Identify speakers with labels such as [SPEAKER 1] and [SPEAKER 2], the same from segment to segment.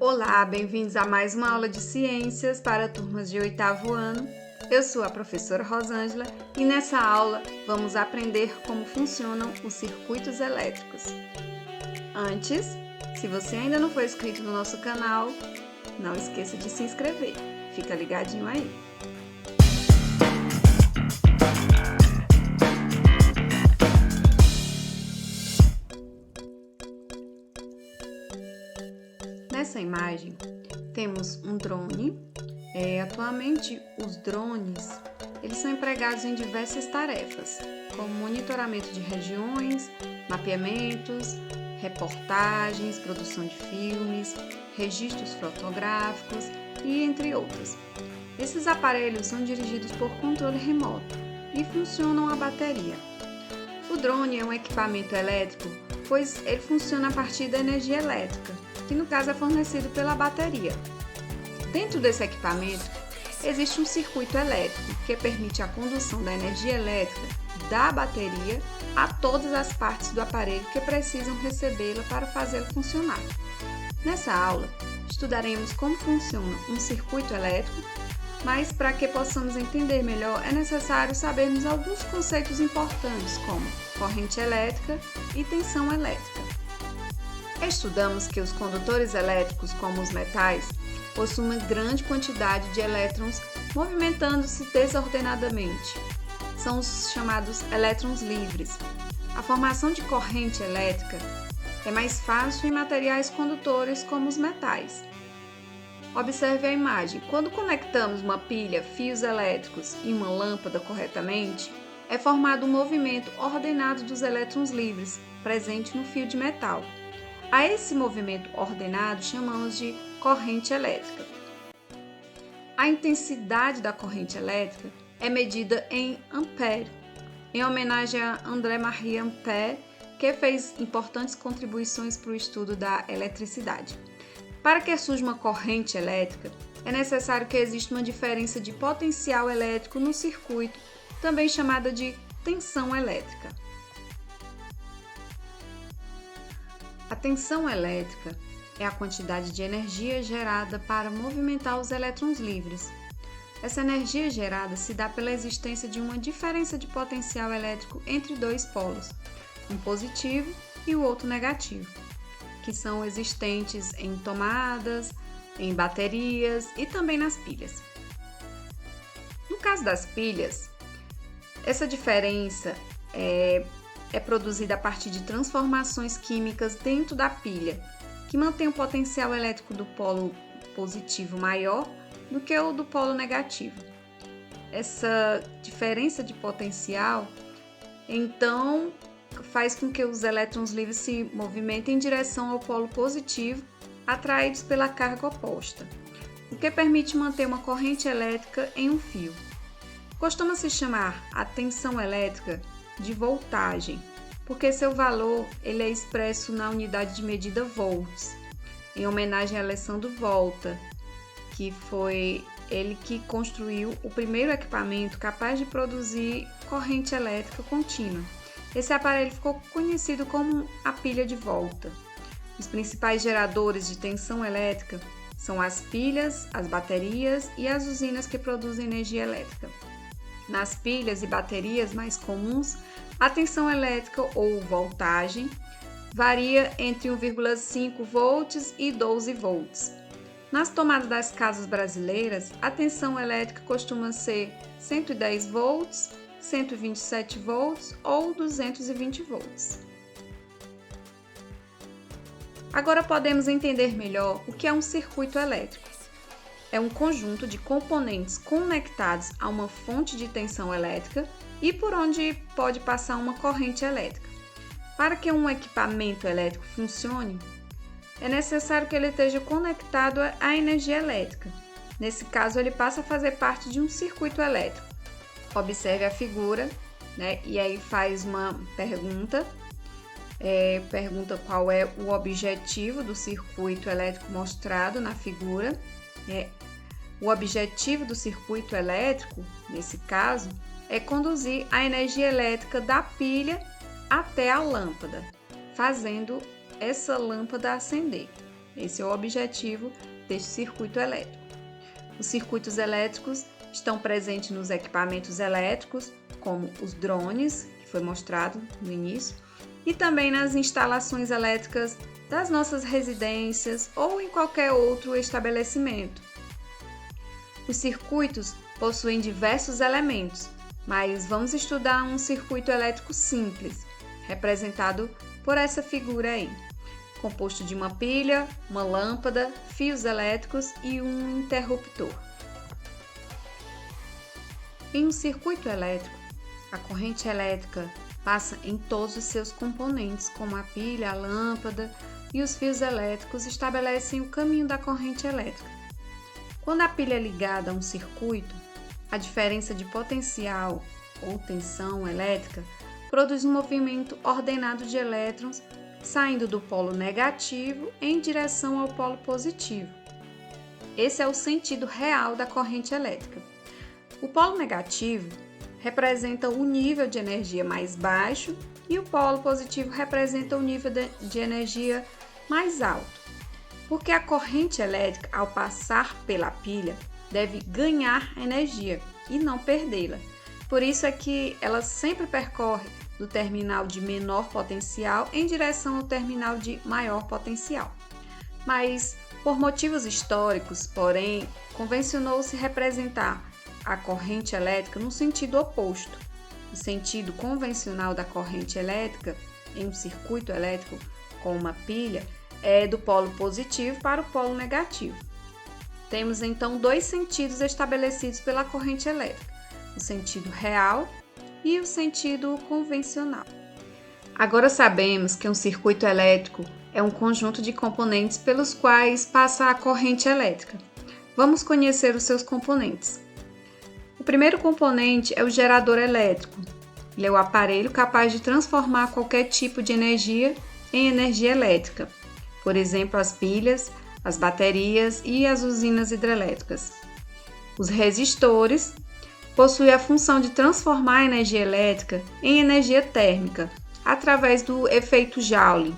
[SPEAKER 1] Olá, bem-vindos a mais uma aula de ciências para turmas de 8º ano. Eu sou a professora Rosângela e nessa aula vamos aprender como funcionam os circuitos elétricos. Antes, se você ainda não foi inscrito no nosso canal, não esqueça de se inscrever. Fica ligadinho aí. Nessa imagem, temos um drone. Atualmente, os drones eles são empregados em diversas tarefas, como monitoramento de regiões, mapeamentos, reportagens, produção de filmes, registros fotográficos e entre outras. Esses aparelhos são dirigidos por controle remoto e funcionam a bateria. O drone é um equipamento elétrico, pois ele funciona a partir da energia elétrica, que no caso é fornecido pela bateria. Dentro desse equipamento, existe um circuito elétrico que permite a condução da energia elétrica da bateria a todas as partes do aparelho que precisam recebê-la para fazê-lo funcionar. Nessa aula, estudaremos como funciona um circuito elétrico, mas para que possamos entender melhor é necessário sabermos alguns conceitos importantes como corrente elétrica e tensão elétrica. Estudamos que os condutores elétricos, como os metais, possuem uma grande quantidade de elétrons movimentando-se desordenadamente. São os chamados elétrons livres. A formação de corrente elétrica é mais fácil em materiais condutores como os metais. Observe a imagem. Quando conectamos uma pilha, fios elétricos e uma lâmpada corretamente, é formado um movimento ordenado dos elétrons livres presente no fio de metal. A esse movimento ordenado chamamos de corrente elétrica. A intensidade da corrente elétrica é medida em ampere, em homenagem a André-Marie Ampère, que fez importantes contribuições para o estudo da eletricidade. Para que surja uma corrente elétrica, é necessário que exista uma diferença de potencial elétrico no circuito, também chamada de tensão elétrica. A tensão elétrica é a quantidade de energia gerada para movimentar os elétrons livres. Essa energia gerada se dá pela existência de uma diferença de potencial elétrico entre dois polos, um positivo e o outro negativo, que são existentes em tomadas, em baterias e também nas pilhas. No caso das pilhas, essa diferença é produzida a partir de transformações químicas dentro da pilha, que mantém o potencial elétrico do polo positivo maior do que o do polo negativo. Essa diferença de potencial, então, faz com que os elétrons livres se movimentem em direção ao polo positivo, atraídos pela carga oposta, o que permite manter uma corrente elétrica em um fio. Costuma-se chamar a tensão elétrica de voltagem, porque seu valor ele é expresso na unidade de medida volts, em homenagem a Alessandro Volta, que foi ele que construiu o primeiro equipamento capaz de produzir corrente elétrica contínua. Esse aparelho ficou conhecido como a pilha de Volta. Os principais geradores de tensão elétrica são as pilhas, as baterias e as usinas que produzem energia elétrica. Nas pilhas e baterias mais comuns, a tensão elétrica ou voltagem varia entre 1,5 volts e 12 volts. Nas tomadas das casas brasileiras, a tensão elétrica costuma ser 110 volts, 127 volts ou 220 volts. Agora podemos entender melhor o que é um circuito elétrico. É um conjunto de componentes conectados a uma fonte de tensão elétrica e por onde pode passar uma corrente elétrica. Para que um equipamento elétrico funcione, é necessário que ele esteja conectado à energia elétrica. Nesse caso, ele passa a fazer parte de um circuito elétrico. Observe a figura, e aí faz uma pergunta. Pergunta qual é o objetivo do circuito elétrico mostrado na figura. O objetivo do circuito elétrico, nesse caso, é conduzir a energia elétrica da pilha até a lâmpada, fazendo essa lâmpada acender. Esse é o objetivo deste circuito elétrico. Os circuitos elétricos estão presentes nos equipamentos elétricos, como os drones, que foi mostrado no início, e também nas instalações elétricas das nossas residências ou em qualquer outro estabelecimento. Os circuitos possuem diversos elementos, mas vamos estudar um circuito elétrico simples, representado por essa figura aí, composto de uma pilha, uma lâmpada, fios elétricos e um interruptor. Em um circuito elétrico, a corrente elétrica passa em todos os seus componentes, como a pilha, a lâmpada e os fios elétricos estabelecem o caminho da corrente elétrica. Quando a pilha é ligada a um circuito, a diferença de potencial ou tensão elétrica produz um movimento ordenado de elétrons saindo do polo negativo em direção ao polo positivo. Esse é o sentido real da corrente elétrica. O polo negativo representa o nível de energia mais baixo e o polo positivo representa o nível de energia mais alto. Porque a corrente elétrica, ao passar pela pilha, deve ganhar energia e não perdê-la. Por isso é que ela sempre percorre do terminal de menor potencial em direção ao terminal de maior potencial. Mas, por motivos históricos, porém, convencionou-se representar a corrente elétrica no sentido oposto. O sentido convencional da corrente elétrica em um circuito elétrico com uma pilha é do polo positivo para o polo negativo. Temos então dois sentidos estabelecidos pela corrente elétrica: o sentido real e o sentido convencional. Agora sabemos que um circuito elétrico é um conjunto de componentes pelos quais passa a corrente elétrica. Vamos conhecer os seus componentes. O primeiro componente é o gerador elétrico. Ele é o aparelho capaz de transformar qualquer tipo de energia em energia elétrica. Por exemplo, as pilhas, as baterias e as usinas hidrelétricas. Os resistores possuem a função de transformar a energia elétrica em energia térmica, através do efeito Joule.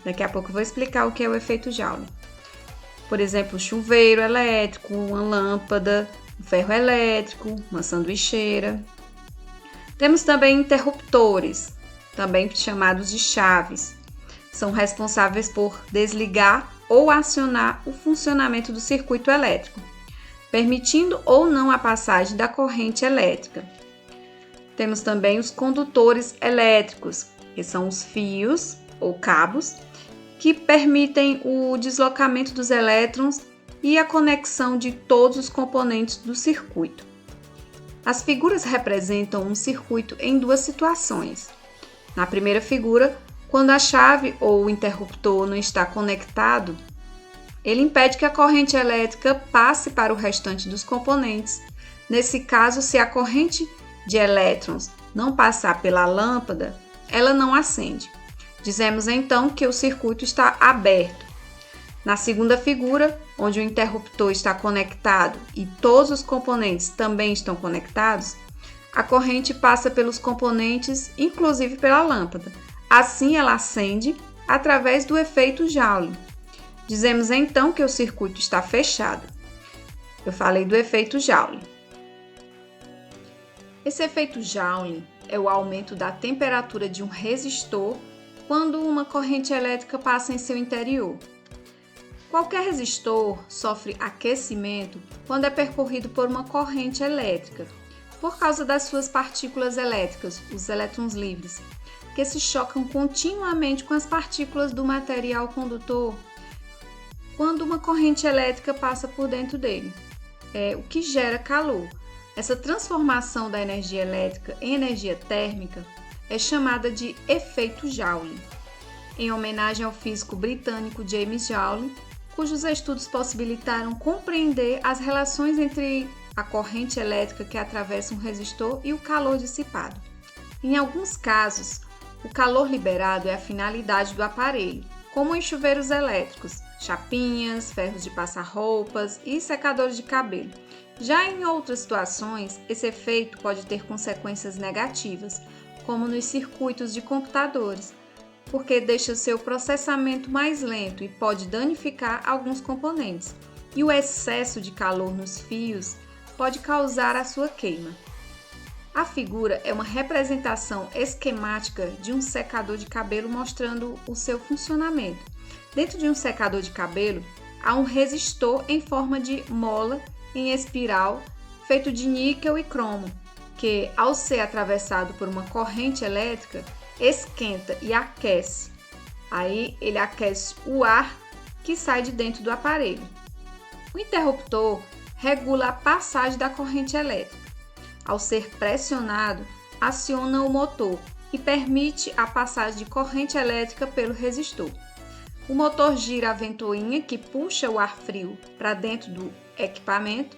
[SPEAKER 1] Daqui a pouco eu vou explicar o que é o efeito Joule. Por exemplo, chuveiro elétrico, uma lâmpada, um ferro elétrico, uma sanduicheira. Temos também interruptores, também chamados de chaves. São responsáveis por desligar ou acionar o funcionamento do circuito elétrico, permitindo ou não a passagem da corrente elétrica. Temos também os condutores elétricos, que são os fios ou cabos, que permitem o deslocamento dos elétrons e a conexão de todos os componentes do circuito. As figuras representam um circuito em duas situações. Na primeira figura, quando a chave ou o interruptor não está conectado, ele impede que a corrente elétrica passe para o restante dos componentes. Nesse caso, se a corrente de elétrons não passar pela lâmpada, ela não acende. Dizemos então que o circuito está aberto. Na segunda figura, onde o interruptor está conectado e todos os componentes também estão conectados, a corrente passa pelos componentes, inclusive pela lâmpada. Assim, ela acende através do efeito Joule. Dizemos então que o circuito está fechado. Eu falei do efeito Joule. Esse efeito Joule é o aumento da temperatura de um resistor quando uma corrente elétrica passa em seu interior. Qualquer resistor sofre aquecimento quando é percorrido por uma corrente elétrica, por causa das suas partículas elétricas, os elétrons livres, que se chocam continuamente com as partículas do material condutor quando uma corrente elétrica passa por dentro dele, o que gera calor. Essa transformação da energia elétrica em energia térmica é chamada de efeito Joule, em homenagem ao físico britânico James Joule, cujos estudos possibilitaram compreender as relações entre a corrente elétrica que atravessa um resistor e o calor dissipado. Em alguns casos, o calor liberado é a finalidade do aparelho, como em chuveiros elétricos, chapinhas, ferros de passar roupas e secadores de cabelo. Já em outras situações, esse efeito pode ter consequências negativas, como nos circuitos de computadores, porque deixa seu processamento mais lento e pode danificar alguns componentes. E o excesso de calor nos fios pode causar a sua queima. A figura é uma representação esquemática de um secador de cabelo mostrando o seu funcionamento. Dentro de um secador de cabelo, há um resistor em forma de mola em espiral feito de níquel e cromo, que, ao ser atravessado por uma corrente elétrica, esquenta e aquece. Aí ele aquece o ar que sai de dentro do aparelho. O interruptor regula a passagem da corrente elétrica. Ao ser pressionado, aciona o motor e permite a passagem de corrente elétrica pelo resistor. O motor gira a ventoinha que puxa o ar frio para dentro do equipamento.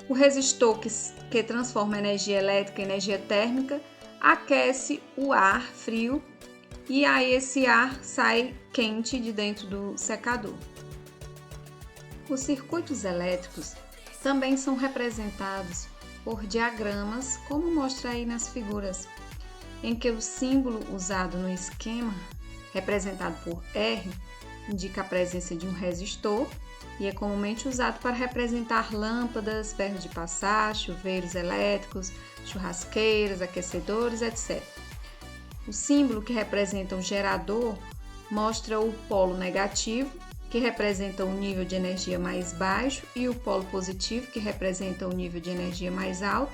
[SPEAKER 1] O resistor que transforma energia elétrica em energia térmica aquece o ar frio e aí esse ar sai quente de dentro do secador. Os circuitos elétricos também são representados por diagramas, como mostra aí nas figuras, em que o símbolo usado no esquema, representado por R, indica a presença de um resistor e é comumente usado para representar lâmpadas, ferros de passar, chuveiros elétricos, churrasqueiras, aquecedores, etc. O símbolo que representa o gerador mostra o polo negativo, que representa o nível de energia mais baixo, e o polo positivo, que representa o nível de energia mais alto.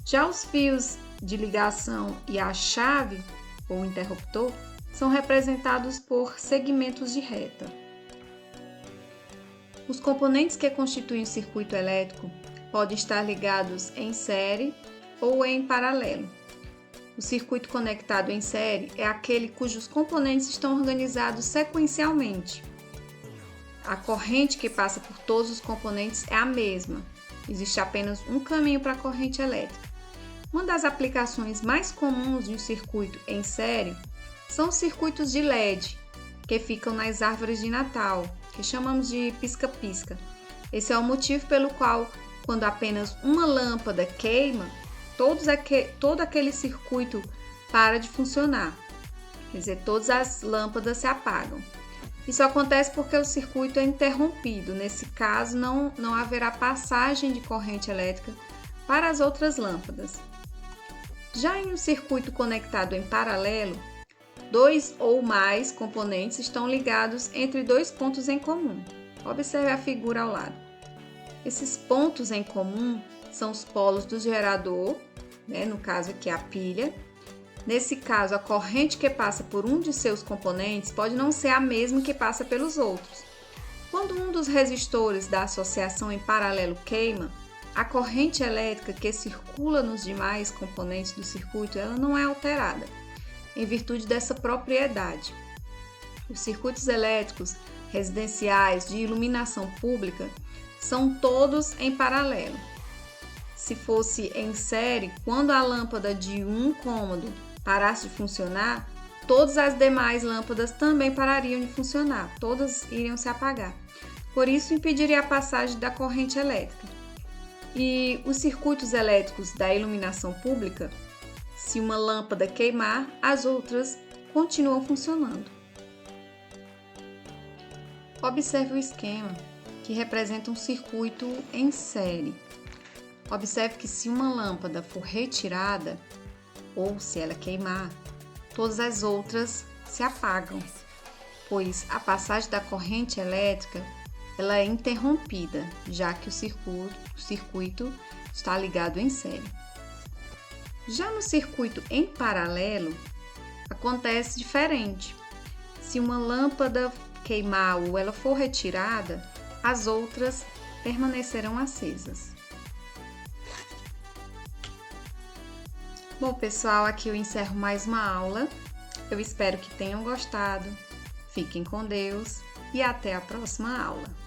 [SPEAKER 1] Já os fios de ligação e a chave, ou interruptor, são representados por segmentos de reta. Os componentes que constituem o circuito elétrico podem estar ligados em série ou em paralelo. O circuito conectado em série é aquele cujos componentes estão organizados sequencialmente. A corrente que passa por todos os componentes é a mesma. Existe apenas um caminho para a corrente elétrica. Uma das aplicações mais comuns de um circuito em série são os circuitos de LED, que ficam nas árvores de Natal, que chamamos de pisca-pisca. Esse é o motivo pelo qual, quando apenas uma lâmpada queima, todo aquele circuito para de funcionar. Quer dizer, todas as lâmpadas se apagam. Isso acontece porque o circuito é interrompido. Nesse caso, não haverá passagem de corrente elétrica para as outras lâmpadas. Já em um circuito conectado em paralelo, dois ou mais componentes estão ligados entre dois pontos em comum. Observe a figura ao lado. Esses pontos em comum são os polos do gerador, no caso aqui a pilha. Nesse caso, a corrente que passa por um de seus componentes pode não ser a mesma que passa pelos outros. Quando um dos resistores da associação em paralelo queima, a corrente elétrica que circula nos demais componentes do circuito ela não é alterada, em virtude dessa propriedade. Os circuitos elétricos residenciais de iluminação pública são todos em paralelo. Se fosse em série, quando a lâmpada de um cômodo parasse de funcionar, todas as demais lâmpadas também parariam de funcionar, todas iriam se apagar. Por isso, impediria a passagem da corrente elétrica. E os circuitos elétricos da iluminação pública, se uma lâmpada queimar, as outras continuam funcionando. Observe o esquema, que representa um circuito em série. Observe que se uma lâmpada for retirada, ou se ela queimar, todas as outras se apagam, pois a passagem da corrente elétrica ela é interrompida, já que o circuito está ligado em série. Já no circuito em paralelo, acontece diferente. Se uma lâmpada queimar ou ela for retirada, as outras permanecerão acesas. Bom, pessoal, aqui eu encerro mais uma aula. Eu espero que tenham gostado. Fiquem com Deus e até a próxima aula.